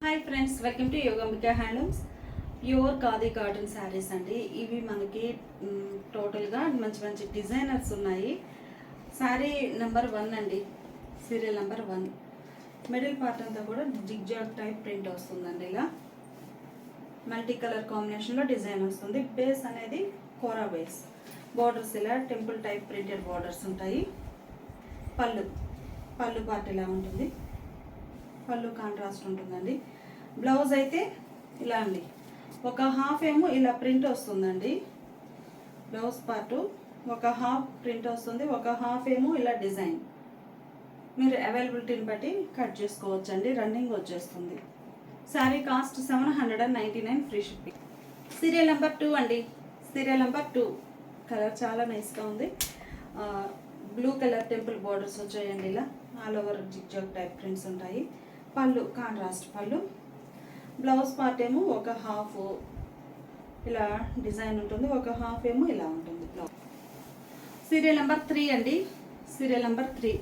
Hi friends, welcome to Yogambika handlooms. Pure khadi cotton saris అండి. ఇవి మనకి టోటల్గా మంచి మంచి డిజైనర్స్ ఉన్నాయి. శారీ నెంబర్ 1 అండి, సీరియల్ నెంబర్ 1. మిడిల్ పార్ట్ అంతా కూడా జిగ్జాగ్ టైప్ ప్రింట్ వస్తుందండి. ఇలా మల్టీ కలర్ కాంబినేషన్లో డిజైన్ వస్తుంది. బేస్ అనేది కోరా బేస్, బార్డర్స్ ఇలా టెంపుల్ టైప్ ప్రింటెడ్ బార్డర్స్ ఉంటాయి. పళ్ళు పార్ట్ ఇలా ఉంటుంది. పళ్ళు కాంట్రాస్ట్ ఉంటుందండి. బ్లౌజ్ అయితే ఇలా అండి, ఒక హాఫ్ ఏమో ఇలా ప్రింట్ వస్తుందండి. బ్లౌజ్ పార్ట్ ఒక హాఫ్ ప్రింట్ వస్తుంది, ఒక హాఫ్ ఏమో ఇలా డిజైన్. మీరు అవైలబిలిటీని బట్టి కట్ చేసుకోవచ్చు అండి. రన్నింగ్ వచ్చేస్తుంది. Sari cost 799, free shipping. Serial number 2 అండి. సీరియల్ నెంబర్ 2 కలర్ చాలా నైస్గా ఉంది. బ్లూ కలర్ టెంపుల్ బార్డర్స్ వచ్చాయండి. ఇలా all over zigzag type prints ఉంటాయి. పళ్ళు కాంట్రాస్ట్ పళ్ళు. బ్లౌజ్ పార్ట్ ఏమో ఒక హాఫ్ ఇలా డిజైన్ ఉంటుంది, ఒక హాఫ్ ఏమో ఇలా ఉంటుంది బ్లౌజ్. సీరియల్ నెంబర్ 3 అండి. సీరియల్ నెంబర్ 3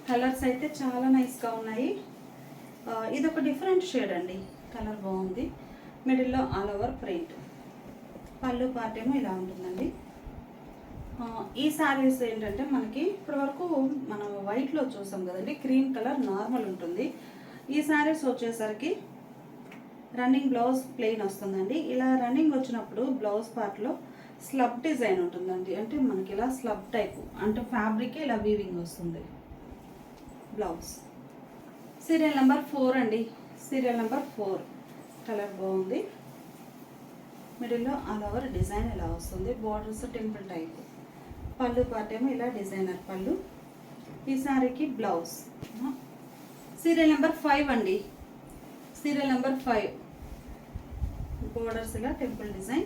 కలర్స్ అయితే చాలా నైస్గా ఉన్నాయి. ఇది ఒక డిఫరెంట్ షేడ్ అండి, కలర్ బాగుంది. మిడిల్లో ఆల్ ఓవర్ ప్రింట్. పళ్ళు పార్ట్ ఏమో ఇలా ఉంటుందండి. ఈ శారీస్ ఏంటంటే మనకి ఇప్పటివరకు మనం వైట్లో చూసాం కదండి, క్రీమ్ కలర్ నార్మల్ ఉంటుంది. ఈ శారీస్ వచ్చేసరికి రన్నింగ్ బ్లౌజ్ ప్లెయిన్ వస్తుందండి. ఇలా రన్నింగ్ వచ్చినప్పుడు బ్లౌజ్ పార్ట్లో స్లబ్ డిజైన్ ఉంటుందండి. అంటే మనకి ఇలా స్లబ్ టైపు, అంటే ఫ్యాబ్రిక్ ఇలా వీవింగ్ వస్తుంది బ్లౌజ్. సీరియల్ నెంబర్ 4 అండి. సీరియల్ నెంబర్ 4 కలర్ బాగుంది. మిడిల్లో ఆల్ ఓవర్ డిజైన్ ఇలా వస్తుంది. Borders temple type. పళ్ళు పార్ట్ ఏమో ఇలా డిజైనర్ పళ్ళు. ఈ శారీకి బ్లౌజ్. సీరియల్ నెంబర్ 5 అండి. సీరియల్ నెంబర్ 5 బోర్డర్స్ ఇలా టెంపుల్ డిజైన్,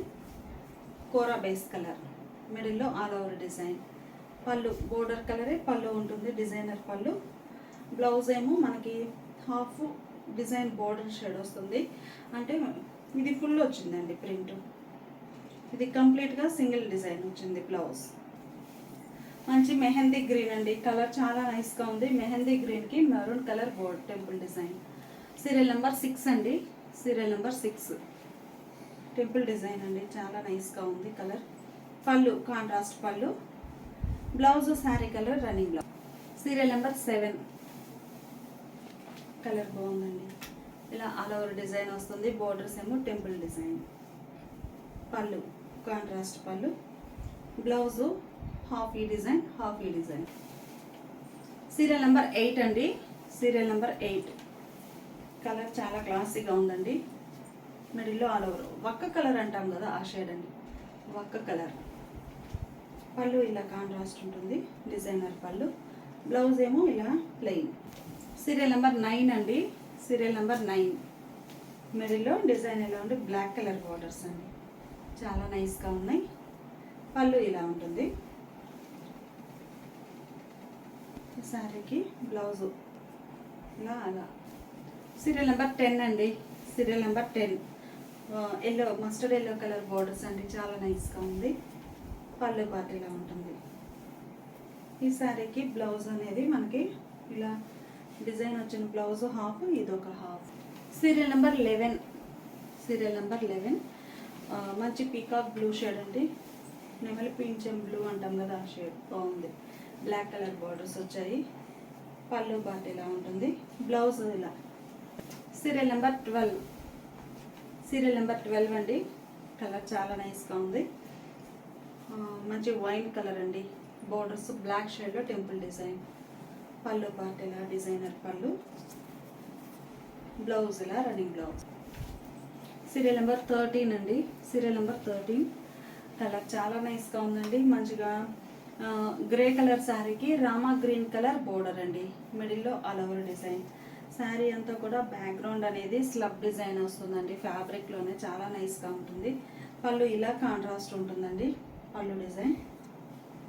కోరా బేస్ కలర్, మిడిల్లో ఆల్ ఓవర్ డిజైన్. పళ్ళు బోర్డర్ కలరే పళ్ళు ఉంటుంది, డిజైనర్ పళ్ళు. బ్లౌజ్ ఏమో మనకి హాఫ్ డిజైన్ బోర్డర్ షేడ్ వస్తుంది. అంటే ఇది ఫుల్ వచ్చిందండి ప్రింట్. ఇది కంప్లీట్గా సింగిల్ డిజైన్ వచ్చింది బ్లౌజ్. మంచి మెహందీ గ్రీన్ అండి. కలర్ చాలా నైస్గా ఉంది. మెహందీ గ్రీన్కి maroon colour board temple design. Serial number 6 అండి. సీరియల్ నెంబర్ 6 టెంపుల్ డిజైన్ అండి, చాలా నైస్గా ఉంది కలర్. పళ్ళు contrast pallu. Blouse sari colour running blouse. Serial number 7 colour బాగుందండి. ఇలా ఆల్ ఓవర్ డిజైన్ వస్తుంది. బోర్డర్స్ ఏమో టెంపుల్ డిజైన్. పళ్ళు కాంట్రాస్ట్ పళ్ళు. బ్లౌజు హాఫ్ ఈ డిజైన్, హాఫ్ ఈ డిజైన్. సీరియల్ నెంబర్ 8 అండి. సీరియల్ నెంబర్ 8 కలర్ చాలా క్లాసీగా ఉందండి. మిడిల్లో ఆల్ ఓవర్ వక్క కలర్ అంటాం కదా, ఆ షేడ్ అండి, వక్క కలర్. పళ్ళు ఇలా కాంట్రాస్ట్ ఉంటుంది, డిజైనర్ పళ్ళు. బ్లౌజ్ ఏమో ఇలా ప్లెయిన్. సీరియల్ నెంబర్ 9 అండి. సీరియల్ నెంబర్ 9 మిడిల్లో డిజైన్ ఇలా ఉండి బ్లాక్ కలర్ బార్డర్స్ అండి, చాలా నైస్గా ఉన్నాయి. పళ్ళు ఇలా ఉంటుంది. శారీకి బ్లౌజు ఇలా అలా. సీరియల్ నెంబర్ 10 అండి. Serial number 10 yellow, mustard yellow colour borders అండి, చాలా నైస్గా ఉంది. పళ్ళు పార్ట్ ఇలా ఉంటుంది. ఈ శారీకి బ్లౌజ్ అనేది మనకి ఇలా డిజైన్ వచ్చిన బ్లౌజ్ హాఫ్, ఇదొక half. Serial number 11. Serial number 11 మంచి పీకాక్ బ్లూ షేడ్ అండి. నెమలి పింఛం బ్లూ అంటాం కదా, ఆ షేడ్ బాగుంది. బ్లాక్ కలర్ బార్డర్స్ వచ్చాయి. పళ్ళు పార్ట్ ఇలా ఉంటుంది. బ్లౌజ్ ఇలా. Serial number 12. సీరియల్ నెంబర్ 12 అండి. కలర్ చాలా నైస్గా ఉంది. మంచి వైన్ కలర్ అండి. బార్డర్స్ బ్లాక్ షేడ్లో టెంపుల్ డిజైన్. పళ్ళు పార్ట్ ఇలా డిజైనర్ పళ్ళు. బ్లౌజ్ ఇలా రన్నింగ్ బ్లౌజ్. సీరియల్ నెంబర్ 13 అండి. సీరియల్ నెంబర్ 13 కలర్ చాలా నైస్గా ఉందండి. మంచిగా గ్రే కలర్ శారీకి రామా గ్రీన్ కలర్ బోర్డర్ అండి. మిడిల్లో ఆల్ ఓవర్ డిజైన్. శారీ అంతా కూడా బ్యాక్గ్రౌండ్ అనేది స్లబ్ డిజైన్ వస్తుందండి. ఫ్యాబ్రిక్లోనే చాలా నైస్గా ఉంటుంది. పళ్ళు ఇలా కాంట్రాస్ట్ ఉంటుందండి, పళ్ళు design.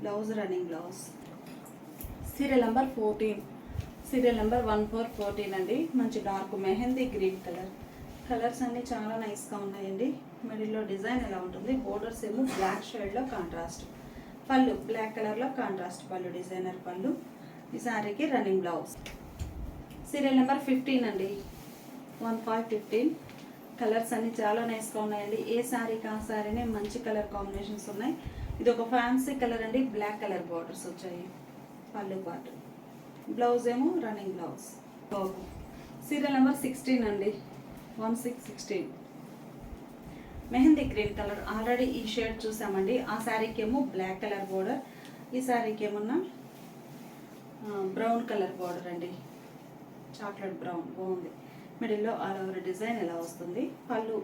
Blouse running blouse. Serial number 14. Serial number 14 అండి. మంచి dark mehndi green colour. Colours అన్నీ చాలా నైస్గా ఉన్నాయండి. మిడిల్లో డిజైన్ ఎలా ఉంటుంది. బోర్డర్స్ ఏమో బ్లాక్ షేడ్లో కాంట్రాస్ట్. పళ్ళు బ్లాక్ కలర్లో కాంట్రాస్ట్ పళ్ళు, డిజైనర్ పళ్ళు. ఈ శారీకి రన్నింగ్ బ్లౌజ్. సీరియల్ నెంబర్ 15 అండి. 1515. కలర్స్ అన్ని చాలా నైస్గా ఉన్నాయండి. ఏ శారీకి ఆ శారీనే మంచి కలర్ కాంబినేషన్స్ ఉన్నాయి. ఇది ఒక ఫ్యాన్సీ కలర్ అండి, బ్లాక్ కలర్ బార్డర్స్ వచ్చాయి. పళ్ళు పాటు, బ్లౌజ్ ఏమో రన్నింగ్ బ్లౌజ్. సీరియల్ నెంబర్ 16 అండి, 1616. మెహందీ గ్రీన్ కలర్, ఆల్రెడీ ఈ షేడ్ చూసామండి. ఆ శారీకి ఏమో బ్లాక్ కలర్ బార్డర్, ఈ శారీకి ఏమన్నా బ్రౌన్ కలర్ బార్డర్ అండి, చాక్లెట్ బ్రౌన్. బాగుంది. మిడిల్లో ఆల్ ఓవర్ డిజైన్ ఎలా వస్తుంది. పళ్ళు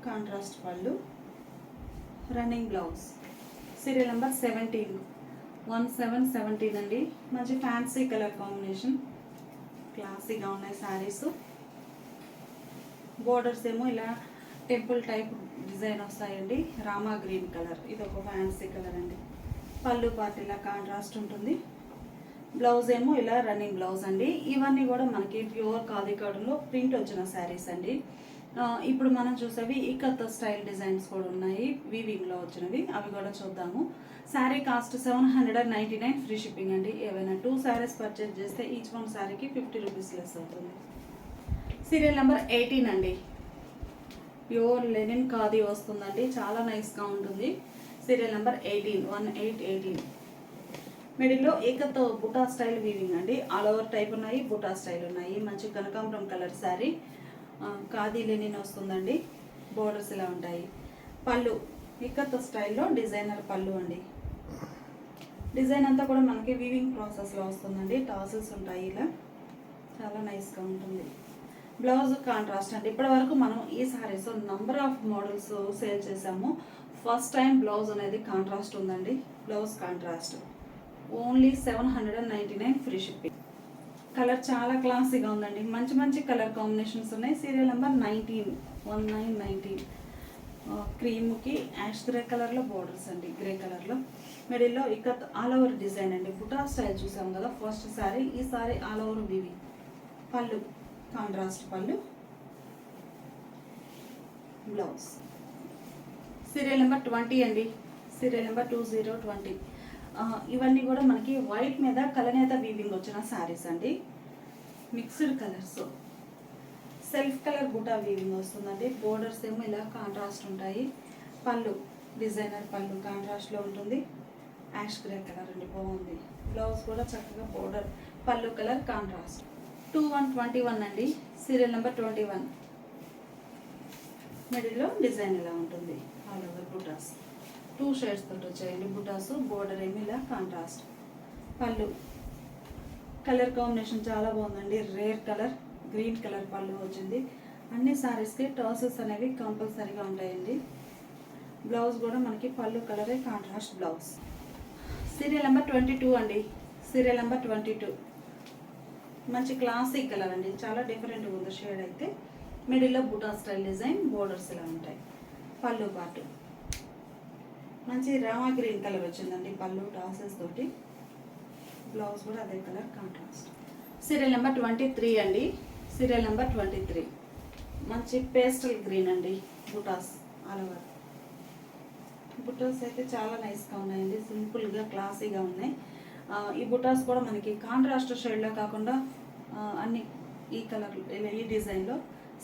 కాంట్రాస్ట్ పళ్ళు, రన్నింగ్ బ్లౌజ్. సీరియల్ నెంబర్ 17, 1717 అండి. మంచి ఫ్యాన్సీ కలర్ కాంబినేషన్, క్లాసీగా ఉన్నాయి శారీస్. బోర్డర్స్ ఏమో ఇలా టెంపుల్ టైప్ డిజైన్ వస్తాయండి. రామా గ్రీన్ కలర్, ఇది ఒక ఫ్యాన్సీ కలర్ అండి. పళ్ళు పార్ట్ ఇలా కాంట్రాస్ట్ ఉంటుంది. బ్లౌజ్ ఏమో ఇలా రన్నింగ్ బ్లౌజ్ అండి. ఇవన్నీ కూడా మనకి ప్యూర్ ఖాదీ కాటన్లో ప్రింట్ వచ్చిన శారీస్ అండి. ఇప్పుడు మనం చూసేవి ఇక్కత్ స్టైల్ డిజైన్స్ కూడా ఉన్నాయి, వీవింగ్లో వచ్చినవి. అవి కూడా చూద్దాము. శారీ కాస్ట్ 799, ఫ్రీ షిప్పింగ్ అండి. ఏవైనా 2 శారీస్ పర్చేజ్ చేస్తే ఈచ్ వన్ శారీకి 50 రూపీస్ లెస్ అవుతుంది. సీరియల్ నెంబర్ 18 అండి, ప్యూర్ లెనిన్ ఖాదీ వస్తుందండి, చాలా నైస్గా ఉంటుంది. Serial number 18, 1818. మిడిల్లో ఏకతో బుటా స్టైల్ వీవింగ్ అండి. ఆల్ ఓవర్ టైప్ ఉన్నాయి, బుటా స్టైల్ ఉన్నాయి. మంచి కనకాంబరం కలర్ శారీ, ఖాదీ లెనిన్ వస్తుందండి. బోర్డర్స్ ఇలా ఉంటాయి. పళ్ళు ఇక్కత్ స్టైల్లో డిజైనర్ పళ్ళు అండి. డిజైన్ అంతా కూడా మనకి వీవింగ్ ప్రాసెస్లో వస్తుందండి. టాసిల్స్ ఉంటాయి, ఇలా చాలా నైస్గా ఉంటుంది. బ్లౌజ్ కాంట్రాస్ట్ అండి. ఇప్పటి వరకు మనం ఈ saris number of models sale చేసాము. ఫస్ట్ టైం బ్లౌజ్ అనేది కాంట్రాస్ట్ ఉందండి. Blouse contrast, only 799, free shipping. Colour చాలా క్లాసీగా ఉందండి. మంచి మంచి కలర్ కాంబినేషన్స్ ఉన్నాయి. Serial number 19, 1919. క్రీమ్కి యాష్ గ్రే కలర్లో బోర్డర్స్ అండి, గ్రే కలర్లో. మిడిల్లో ఇక ఆల్ ఓవర్ డిజైన్ అండి. బుటా స్టైల్ చూసాం కదా ఫస్ట్ సారీ, ఈ సారీ ఆల్ ఓవర్ వివి. పళ్ళు contrast pallu, blouse. Serial number 20 అండి, సీరియల్ నెంబర్ 2020. ఇవన్నీ కూడా మనకి వైట్ మీద కలనేత వీవింగ్ వచ్చిన శారీస్ అండి. మిక్స్డ్ కలర్స్, సెల్ఫ్ కలర్ బూటా వీవింగ్ వస్తుందండి. బోర్డర్స్ ఏమో ఇలా కాంట్రాస్ట్ ఉంటాయి. పళ్ళు డిజైనర్ పళ్ళు కాంట్రాస్ట్లో ఉంటుంది. యాష్ గ్రే కలర్ అండి, బాగుంది. బ్లౌజ్ కూడా చక్కగా బోర్డర్ పళ్ళు కలర్ కాంట్రాస్ట్. 2121 అండి, సీరియల్ నెంబర్ 21. మిడిల్లో డిజైన్ ఇలా ఉంటుంది. ఆల్ ఓవర్ బూటాస్ 2 షేడ్స్ తోటి వచ్చాయండి. బుటాస్, బోర్డర్ ఏమి ఇలా కాంట్రాస్ట్. పళ్ళు కలర్ కాంబినేషన్ చాలా బాగుందండి. రేర్ కలర్, గ్రీన్ కలర్ పళ్ళు వచ్చింది. అన్ని సారీస్కి టాసెస్ అనేవి కంపల్సరీగా ఉంటాయండి. బ్లౌజ్ కూడా మనకి పళ్ళు కలరే కాంట్రాస్ట్ బ్లౌజ్. సీరియల్ నెంబర్ 22 అండి, సీరియల్ నెంబర్ 22. మంచి క్లాసిక్ కలర్ అండి, చాలా డిఫరెంట్గా ఉంది షేడ్ అయితే. మిడిల్లో బుటా స్టైల్ డిజైన్, బోర్డర్స్ ఇలా ఉంటాయి. పళ్ళు పాటు మంచి రామా గ్రీన్ కలర్ వచ్చిందండి. పళ్ళు టాసెస్ తోటి, బ్లౌజ్ కూడా అదే కలర్ కాంట్రాస్ట్. సీరియల్ నెంబర్ 23 అండి, సీరియల్ నెంబర్ 23. మంచి పేస్టల్ గ్రీన్ అండి. బుటాస్ ఆల్ ఓవర్. బుటాస్ అయితే చాలా నైస్గా ఉన్నాయండి, సింపుల్గా క్లాసీగా ఉన్నాయి. ఈ బుటాస్ కూడా మనకి కాంట్రాస్ట్ షేడ్లో కాకుండా అన్ని ఈ కలర్, ఈ డిజైన్లో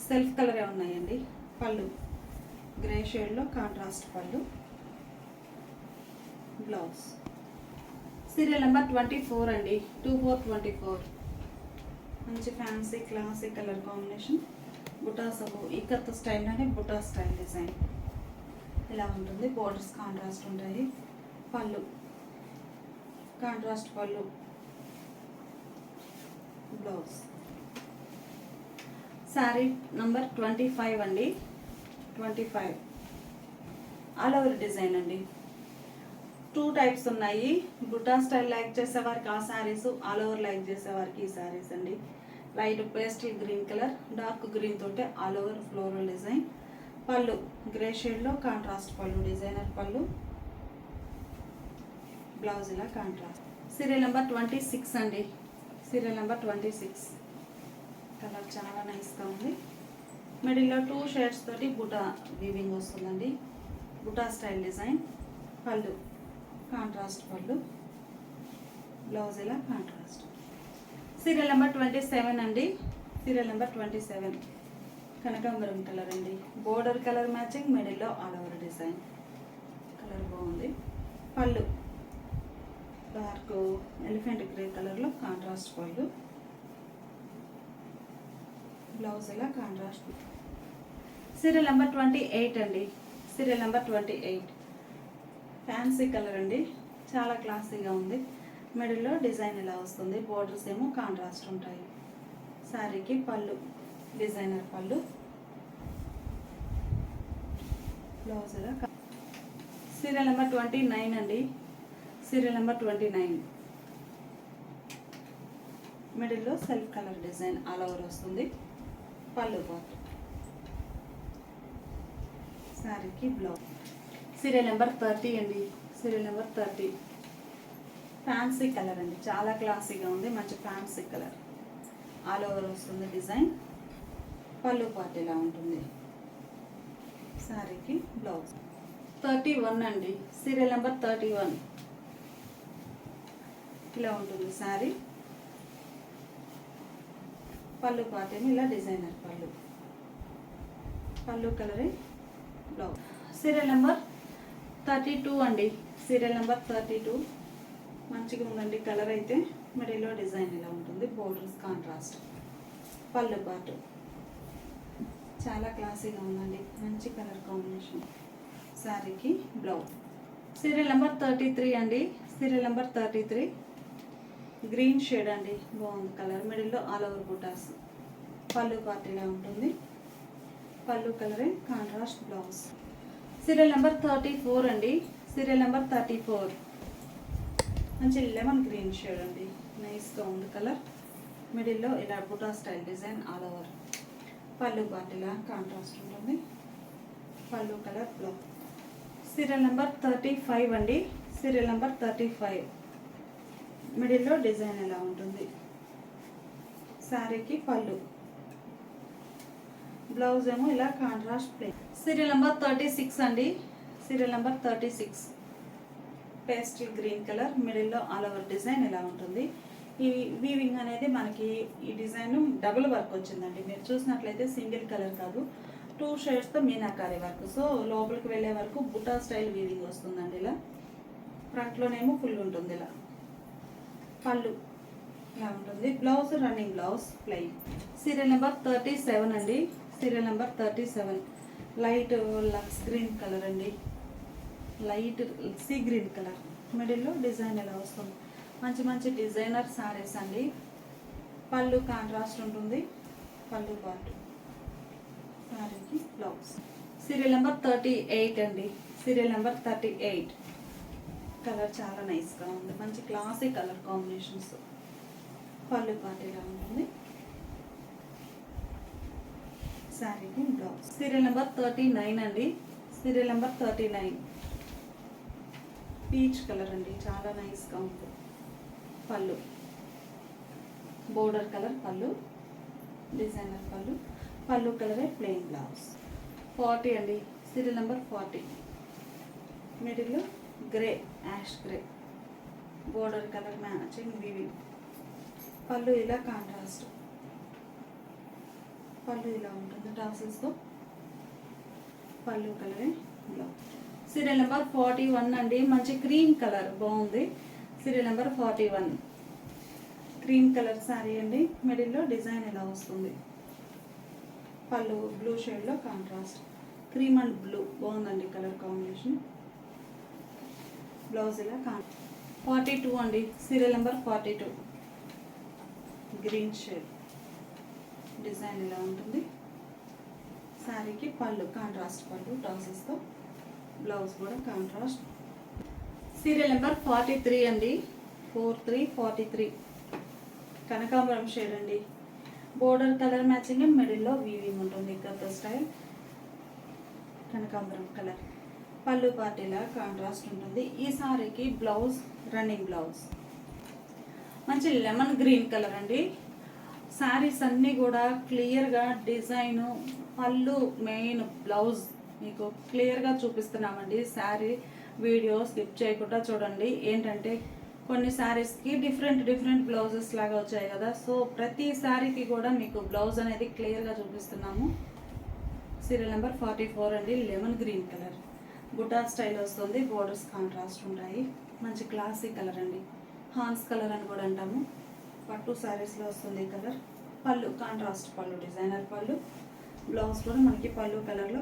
సెల్ఫ్ కలరే ఉన్నాయండి. పళ్ళు గ్రే షేడ్లో contrast pallu, blouse. Serial number 24 అండి, 2424. మంచి ఫ్యాన్సీ క్లాసిక్ కలర్ కాంబినేషన్. బుటాస్ ఇక్కత్ స్టైల్లోనే బుటా స్టైల్ డిజైన్ ఇలా ఉంటుంది. బోర్డర్స్ కాంట్రాస్ట్ ఉంటాయి. పళ్ళు contrast pallu, blouse. Sari number 25 అండి, 25. ఆల్ ఓవర్ డిజైన్ అండి. 2 టైప్స్ ఉన్నాయి. బుటా స్టైల్ లైక్ చేసేవారికి ఆ శారీస్, ఆల్ ఓవర్ లైక్ చేసేవారికి ఈ శారీస్ అండి. Light pastel green colour, dark green తోటే ఆల్ ఓవర్ ఫ్లోరల్ డిజైన్. పళ్ళు గ్రే షేడ్లో కాంట్రాస్ట్ పళ్ళు, డిజైనర్ పళ్ళు, బ్లౌజ్ ఇలా కాంట్రాస్ట్. సీరియల్ నెంబర్ 26 అండి, సీరియల్ నెంబర్ 26. కలర్ చాలా నైస్గా ఉంది. మిడిల్లో 2 షేడ్స్ తోటి బుటా వీవింగ్ వస్తుందండి. Buta style design. Pallu contrast pallu, blouse ఇలా కాంట్రాస్ట్. సీరియల్ నెంబర్ 27 అండి, సీరియల్ నెంబర్ 27 కనకాంబరం కలర్ అండి. బోర్డర్ కలర్ మ్యాచింగ్, మిడిల్లో ఆల్ ఓవర్ డిజైన్. కలర్ బాగుంది. పళ్ళు డార్క్ ఎలిఫెంట్ గ్రే కలర్లో కాంట్రాస్ట్ పళ్ళు. బ్లౌజ్ ఇలా కాంట్రాస్ట్. సీరియల్ నెంబర్ 28 అండి. సీరియల్ నెంబర్ 28 ఫ్యాన్సీ కలర్ అండి. చాలా క్లాసీగా ఉంది. మిడిల్లో డిజైన్ ఇలా వస్తుంది. బోర్డర్స్ ఏమో కాంట్రాస్ట్ ఉంటాయి. శారీకి పళ్ళు డిజైనర్ పళ్ళు. బ్లౌజ్ ఇలా. సీరియల్ నెంబర్ 29 అండి. సీరియల్ నెంబర్ 29 మిడిల్లో self colour design all over వస్తుంది. పళ్ళు పార్ట్. శారీకి బ్లౌజ్. సీరియల్ నెంబర్ 30 అండి. సీరియల్ నెంబర్ 30 ఫ్యాన్సీ కలర్ అండి. చాలా క్లాసీగా ఉంది. మంచి ఫ్యాన్సీ కలర్ ఆల్ ఓవర్ వస్తుంది డిజైన్. పళ్ళు పార్ట్ ఇలా ఉంటుంది. శారీకి బ్లౌజ్. 31 అండి. సీరియల్ నెంబర్ 31 ఇలా ఉంటుంది శారీ. పళ్ళు పార్ట్ ఏమో ఇలా డిజైనర్ పళ్ళు. పళ్ళు కలరే బ్లౌజ్. సీరియల్ నెంబర్ 32 అండి. సీరియల్ నెంబర్ 32 మంచిగా ఉందండి కలర్ అయితే. మిడిల్లో డిజైన్ ఇలా ఉంటుంది. Borders contrast. పళ్ళు పాటు చాలా క్లాసీగా ఉందండి. మంచి కలర్ కాంబినేషన్. శారీకి బ్లౌజ్. సీరియల్ నెంబర్ 33 అండి. సీరియల్ నెంబర్ 33 గ్రీన్ షేడ్ అండి. బాగుంది కలర్. మిడిల్లో ఆల్ ఓవర్ బుటాస్. పళ్ళు పార్ట్ ఇలా ఉంటుంది. పళ్ళు కలరే కాంట్రాస్ట్ బ్లౌజ్. సీరియల్ నెంబర్ 34 అండి. సీరియల్ నెంబర్ 34 మంచి లెమన్ గ్రీన్ షేడ్ అండి. నైస్గా ఉంది కలర్. మిడిల్లో ఇలా buta style design all over. Pallu part ఇలా కాంట్రాస్ట్ ఉంటుంది. Pallu colour blouse. Serial number 35 అండి. సీరియల్ నెంబర్ 35 మిడిల్లో డిజైన్ ఎలా ఉంటుంది. శారీకి పళ్ళు. బ్లౌజ్ ఏమో ఇలా కాంట్రాస్ట్ ప్లెయిన్. సీరియల్ నెంబర్ 36 అండి. Serial number 36 pastel green colour. మిడిల్లో ఆల్ ఓవర్ డిజైన్ ఎలా ఉంటుంది. ఈ వీవింగ్ అనేది మనకి ఈ డిజైన్ డబుల్ వర్క్ వచ్చిందండి. మీరు చూసినట్లయితే సింగిల్ కలర్ కాదు, 2 షేడ్స్తో మీనాకారి వర్క్. సో లోపలికి వెళ్ళే వరకు బుటా స్టైల్ వీవింగ్ వస్తుందండి. ఇలా ఫ్రంట్లోనేమో ఫుల్ ఉంటుంది. ఇలా పళ్ళు ఇలా ఉంటుంది. Blouse running blouse plain. Serial number 37 అండి. సీరియల్ నెంబర్ 37 లైట్ లక్స్ గ్రీన్ కలర్ అండి. Light sea green colour. మిడిల్లో డిజైన్ ఎలా వస్తుంది. మంచి మంచి డిజైనర్ సారీస్ అండి. పళ్ళు కాంట్రాస్ట్ ఉంటుంది. పళ్ళు పాటు. సారీకి బ్లౌజ్. సీరియల్ నెంబర్ 38 అండి. సీరియల్ నెంబర్ 38 కలర్ చాలా నైస్గా ఉంది. మంచి క్లాసీ కలర్ కాంబినేషన్స్. పళ్ళు పాటు ఇలా ఉంటుంది. శారీకి బ్లౌజ్. సీరియల్ నెంబర్ 39 అండి. సీరియల్ నెంబర్ 39 పీచ్ కలర్ అండి. చాలా నైస్గా ఉంది. పళ్ళు బోర్డర్ కలర్ పళ్ళు. డిజైనర్ పళ్ళు. పళ్ళు కలరే ప్లెయిన్ బ్లౌజ్. 40 అండి. సీరియల్ నెంబర్ 40 మిడిల్లో grey ash grey. Border colour matching weaving. Pallu ఇలా కాంట్రాస్ట్. పళ్ళు ఇలా ఉంటుంది టాసిల్స్తో. పళ్ళు కలరే బ్లౌజ్. సీరియల్ నెంబర్ 41 అండి. మంచి క్రీమ్ కలర్ బాగుంది. Serial number 41 cream colour sari అండి. మిడిల్లో డిజైన్ ఎలా వస్తుంది. పళ్ళు బ్లూ షేడ్లో కాంట్రాస్ట్. క్రీమ్ అండ్ బ్లూ బాగుందండి కలర్ కాంబినేషన్. బ్లౌజ్ ఇలా 42 అండి. Serial number 42 green shade. Design ఇలా ఉంటుంది. శారీకి పళ్ళు కాంట్రాస్ట్ పళ్ళు టాసెస్తో. బ్లౌజ్ కూడా కాంట్రాస్ట్. సీరియల్ నెంబర్ 43 అండి. 43 కనకాంబరం షేడ్ అండి. బోర్డర్ కలర్ మ్యాచింగ్ మిడిల్లో వీవింగ్ ఉంటుంది. గద్ద స్టైల్ కనకాంబరం కలర్. పళ్ళు పార్టీలా కాంట్రాస్ట్ ఉంటుంది. ఈ సారీకి బ్లౌజ్ రన్నింగ్ బ్లౌజ్. మంచి లెమన్ గ్రీన్ కలర్ అండి. శారీస్ అన్నీ కూడా క్లియర్గా డిజైను పళ్ళు మెయిన్ బ్లౌజ్ మీకు క్లియర్గా చూపిస్తున్నామండి. శారీ వీడియో స్కిప్ చేయకుండా చూడండి. ఏంటంటే కొన్ని శారీస్కి డిఫరెంట్ బ్లౌజెస్ లాగా వచ్చాయి కదా. సో ప్రతి శారీకి కూడా మీకు బ్లౌజ్ అనేది క్లియర్గా చూపిస్తున్నాము. సీరియల్ నెంబర్ 44 అండి. Lemon green colour buta style వస్తుంది. బోర్డర్స్ కాంట్రాస్ట్ ఉంటాయి. మంచి క్లాసిక్ కలర్ అండి. హాన్స్ కలర్ అని కూడా అంటాము. పట్టు శారీస్లో వస్తుంది ఈ కలర్. పళ్ళు కాంట్రాస్ట్ పళ్ళు, డిజైనర్ పళ్ళు. బ్లౌజ్ కూడా మనకి పళ్ళు కలర్లో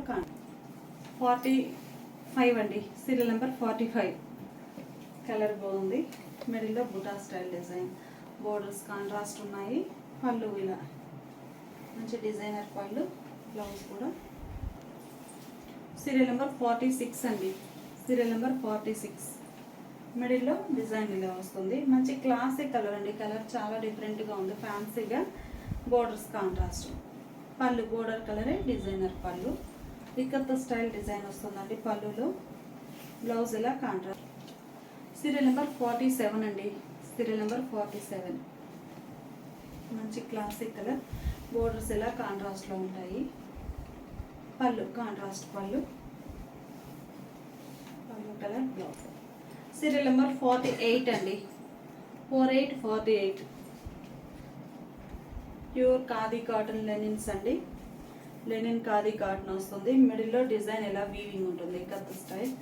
45 అండి. Serial number 45. కలర్ బాగుంది. మిడిల్లో buta style design. Borders contrast ఉన్నాయి. పళ్ళు ఇలా మంచి డిజైనర్ పళ్ళు. బ్లౌజ్ కూడా సీరియల్ నెంబర్ 46 అండి. Serial number 46. మిడిల్లో డిజైన్ ఇలా వస్తుంది. మంచి క్లాసిక్ కలర్ అండి. కలర్ చాలా డిఫరెంట్గా ఉంది, ఫ్యాన్సీగా. Borders contrast. పళ్ళు బోర్డర్ కలరే, డిజైనర్ పళ్ళు. ఇక్కత్త స్టైల్ డిజైన్ వస్తుందండి పళ్ళులో. బ్లౌజ్ ఇలా కాంట్రాస్ట్. సీరియల్ నెంబర్ 47 అండి. Serial number 47. మంచి క్లాసిక్ కలర్. బోర్డర్స్ ఇలా కాంట్రాస్ట్లో ఉంటాయి. పళ్ళు కాంట్రాస్ట్ పళ్ళు. పళ్ళు కలర్ బ్లౌజ్. సీరియల్ నెంబర్ 48 అండి. 48. ప్యూర్ ఖాదీ కాటన్ లెనిన్స్ అండి. లెనిన్ ఖాదీ కాటన్ వస్తుంది. మిడిల్లో డిజైన్ ఇలా వీవింగ్ ఉంటుంది, కత్త స్టైల్.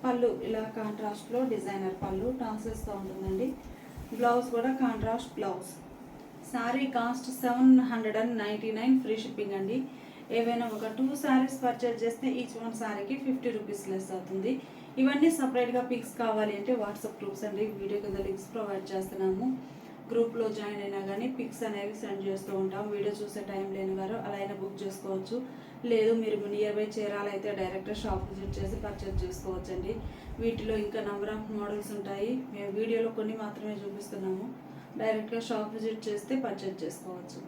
పళ్ళు ఇలా కాంట్రాస్ట్లో డిజైనర్ పళ్ళు, టాసెస్తో ఉంటుందండి. బ్లౌజ్ కూడా contrast blouse. Sari cost 799, free shipping అండి. ఏవైనా ఒక 2 శారీస్ పర్చేజ్ చేస్తే ఈచ్ వన్ శారీకి 50 రూపీస్ లెస్ అవుతుంది. ఇవన్నీ సపరేట్గా పిక్స్ కావాలి అంటే వాట్సాప్ గ్రూప్స్ అండి. వీడియో కింద లింక్స్ ప్రొవైడ్ చేస్తున్నాము. గ్రూప్లో జాయిన్ అయినా కానీ పిక్స్ అనేవి సెండ్ చేస్తూ ఉంటాం. వీడియో చూసే టైం లేని వారు అలా అయినా బుక్ చేసుకోవచ్చు. లేదు మీరు నియర్ బై చేరాలైతే డైరెక్ట్ షాప్ విజిట్ చేసి పర్చేజ్ చేసుకోవచ్చు అండి. వీటిలో ఇంకా నెంబర్ ఆఫ్ మోడల్స్ ఉంటాయి. మేము వీడియోలో కొన్ని మాత్రమే చూపిస్తున్నాము. డైరెక్ట్గా షాప్ విజిట్ చేస్తే పర్చేజ్ చేసుకోవచ్చు.